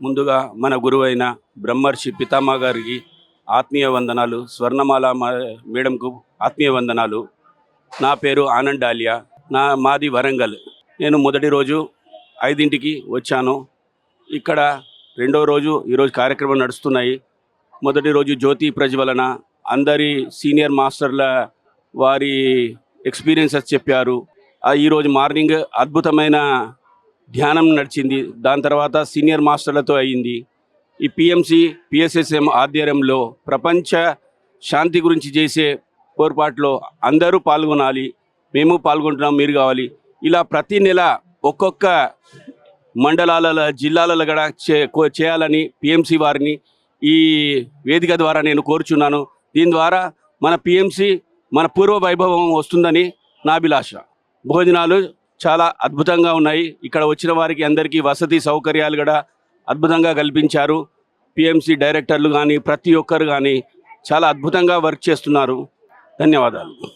ముందుగా మన గురువైన బ్రహ్మర్షి పితామహ గారికి ఆత్మీయ వందనాలు, స్వర్ణమాల మేడంకు ఆత్మీయ వందనాలు. నా పేరు ఆనంద్ డాలియా, మాది వరంగల్. నేను మొదటి రోజు 5ంటికి వచ్చాను. ఇక్కడ రెండో రోజు ఈరోజు కార్యక్రమం నడుస్తున్నాయి. మొదటి రోజు జ్యోతి ప్రజ్వలన, అందరి సీనియర్ మాస్టర్ల వారి ఎక్స్పీరియన్సెస్ చెప్పారు. ఈరోజు మార్నింగ్ అద్భుతమైన ధ్యానం నడిచింది. దాని తర్వాత సీనియర్ మాస్టర్లతో అయ్యింది. ఈ పిఎంసి పిఎస్ఎస్ఎం ఆధ్వర్యంలో ప్రపంచ శాంతి గురించి చేసే పోర్పాట్లో అందరూ పాల్గొనాలి. మేము పాల్గొంటున్నాం, మీరు కావాలి. ఇలా ప్రతి నెల ఒక్కొక్క మండలాల జిల్లాలలో కూడా చేయాలని పిఎంసి వారిని ఈ వేదిక ద్వారా నేను కోరుచున్నాను. దీని ద్వారా మన పిఎంసి మన పూర్వ వైభవం వస్తుందని నా అభిలాష. భోజనాలు చాలా అద్భుతంగా ఉన్నాయి. ఇక్కడ వచ్చిన వారికి అందరికీ వసతి సౌకర్యాలు కూడా అద్భుతంగా కల్పించారు. పిఎంసి డైరెక్టర్లు కానీ ప్రతి ఒక్కరు కానీ చాలా అద్భుతంగా వర్క్ చేస్తున్నారు. ధన్యవాదాలు.